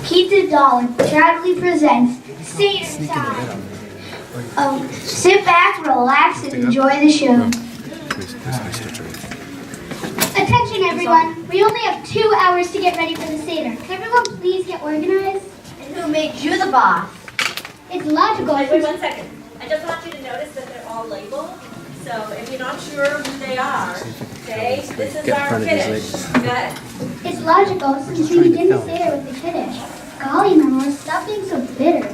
Kitah Dalet proudly presents Seder time. Sit back, relax, and enjoy the show. Attention everyone, we only have 2 hours to get ready for the Seder. Can everyone please get organized? And who made you the boss? It's logical. Wait 1 second. I just want you to notice that they're all labeled. So if you're not sure who they are, say, this is our Kiddush. Go ahead. It's logical since we begin the Seder with the Kiddush. Golly, Mama, stop being so bitter.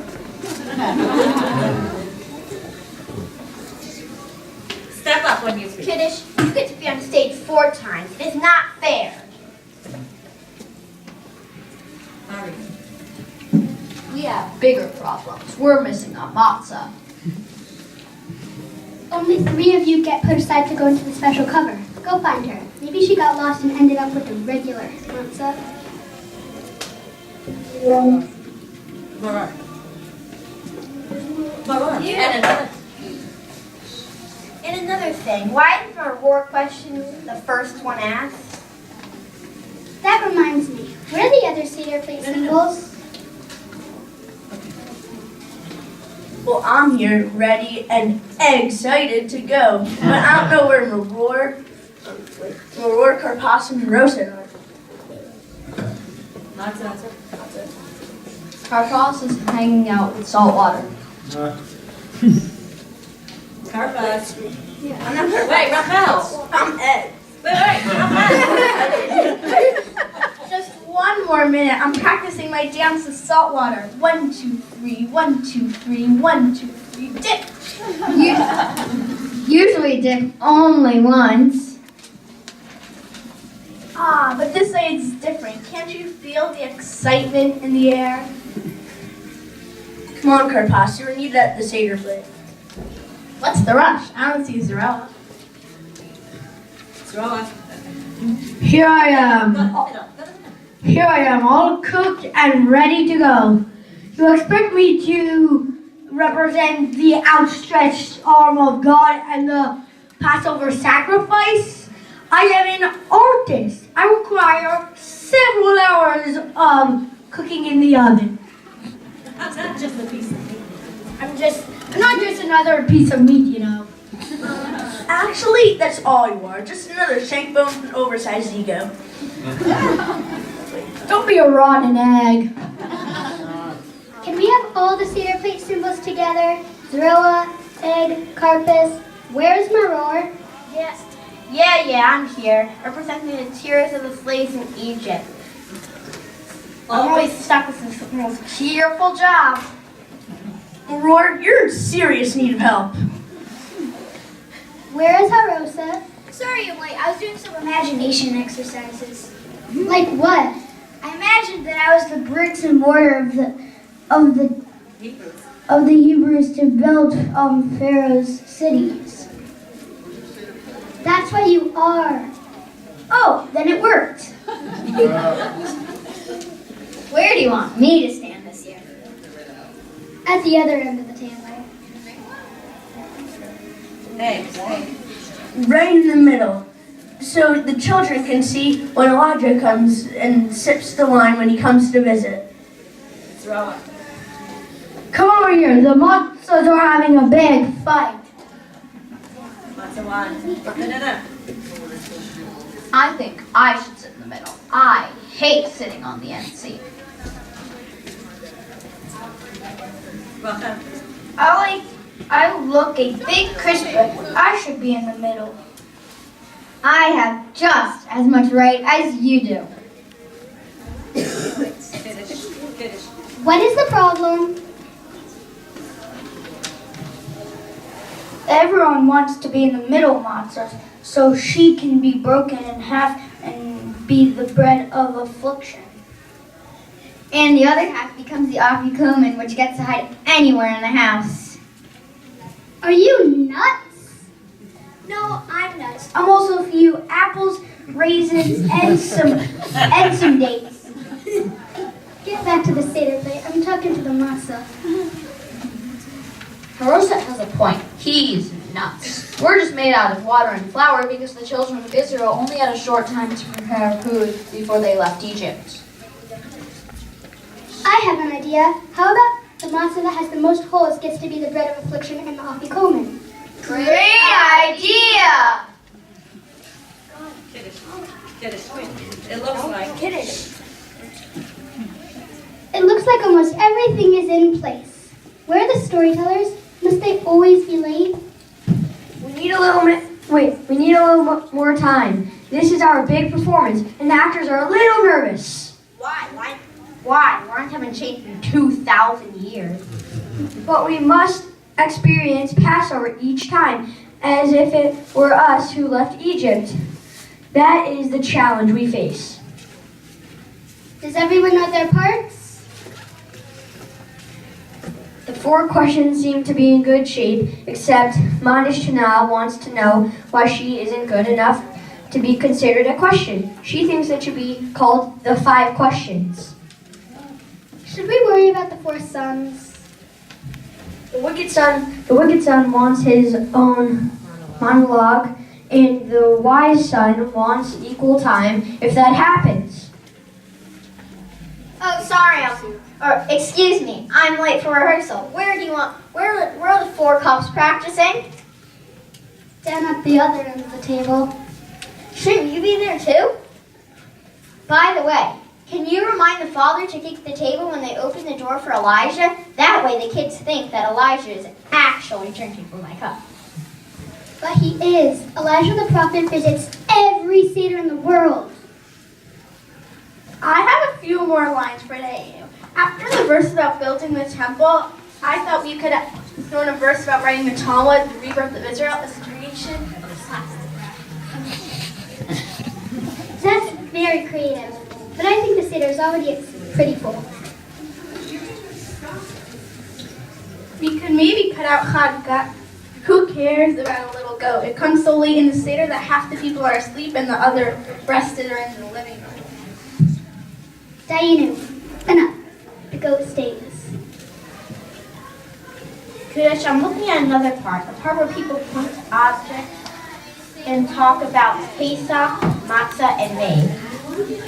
Step up when you speak. Kiddush, you get to be on stage 4 times. It is not fair. Sorry. We have bigger problems. We're missing a matzah. Only 3 of you get put aside to go into the special cover. Go find her. Maybe she got lost and ended up with the regular matzah. Maror. Yeah. And another thing, why is Maror question the first one asked? That reminds me, what are the other Seder plate symbols? Well, I'm here, ready and excited to go. But I don't know where Maror, Karpas, and Rosa are. That's it. Karpas is hanging out with Saltwater. Karpas. I'm not Karpas. Wait, Raphael. I'm Ed. Wait, Raphael. Just 1 more minute. I'm practicing my dance with Saltwater. 1, 2, 3, 1, 2, 3, 1, 2, 3, dip. Usually dip only once. Ah, but this way it's different. Can't you feel the excitement in the air? Come on, Karpas, you're needed at the Seder plate. What's the rush? I don't see Zarella. Throw up. Here I am, all cooked and ready to go. You expect me to represent the outstretched arm of God and the Passover sacrifice? I am an artist. I require several hours of cooking in the oven. I'm not just a piece of meat. I'm not just another piece of meat, you know. Actually, that's all you are. Just another shank bone with an oversized ego. Don't be a rotten egg. Can we have all the Seder plate symbols together? Zroa, egg, carpus. Where's Maror? Yes. Yeah, I'm here, representing the tears of the slaves in Egypt. I'm always stuck with this most cheerful job. Maror, you're in serious need of help. Where is Harosa? Sorry I'm late. I was doing some imagination exercises. Like what? I imagined that I was the bricks and mortar of the Hebrews. Hebrews to build Pharaoh's cities. That's what you are. Oh, then it worked. Where do you want me to stand this year? At the other end of the table. Thanks. Right in the middle. So the children can see when Elijah comes and sips the wine when he comes to visit. Throw up. Come over here. The monsters are having a big fight. Lots of wine. No. I think I should sit in the middle. I hate sitting on the end seat. Raphael. I look a big crisp, but I should be in the middle. I have just as much right as you do. Finish. What is the problem? Everyone wants to be in the middle, monsters, so she can be broken in half and be the bread of affliction. And the other half becomes the afikumen, which gets to hide anywhere in the house. Are you nuts? No, I'm nuts. I'm also a few apples, raisins, and some dates. Get back to the Seder plate. I'm talking to the matzah. Harosa has a point. He's nuts. We're just made out of water and flour because the children of Israel only had a short time to prepare food before they left Egypt. I have an idea. How about the matzah that has the most holes gets to be the bread of affliction and the afikomen? Great idea! It looks like Kiddush. It looks like almost everything is in place. Where are the storytellers? Must they always be late? We need a little more time. This is our big performance, and the actors are a little nervous. Why? Lawrence haven't changed in 2,000 years. But we must experience Passover each time, as if it were us who left Egypt. That is the challenge we face. Does everyone know their parts? The 4 questions seem to be in good shape, except Manish Tanal wants to know why she isn't good enough to be considered a question. She thinks it should be called the 5 questions. Should we worry about the 4 sons? The wicked son wants his own monologue, and the wise son wants equal time if that happens. Oh, sorry, excuse me, I'm late for rehearsal. Where are the 4 cups practicing? Down at the other end of the table. Shouldn't you be there too? By the way, can you remind the father to kick the table when they open the door for Elijah? That way the kids think that Elijah is actually drinking from my cup. But he is. Elijah the prophet visits every Seder in the world. I have a few more lines for today. After the verse about building the temple, I thought we could throw in a verse about writing the Talmud, the rebirth of Israel, as a creation of the plastic. That's very creative. But I think the Seder is already pretty full. We could maybe cut out Hanukkah. Who cares about a little goat? It comes so late in the Seder that half the people are asleep and the other rested are in the living room. Dayenu, enough. The goat stays. Kudish, I'm looking at another part, the part where people point to objects and talk about Pesach, matzah, and maize.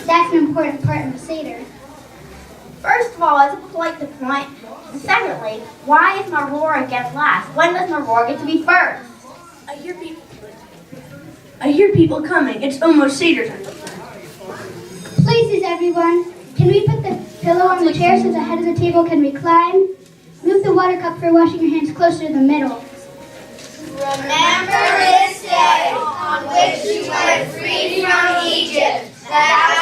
That's an important part in the Seder. First of all, is it polite to point? And secondly, why is Maror get last? When does Maror get to be first? I hear people coming. It's almost Seder time. Places, everyone. Can we put the pillow on the chair so the head of the table can recline? Move the water cup for washing your hands closer to the middle. Remember this day on which you went free from Egypt, that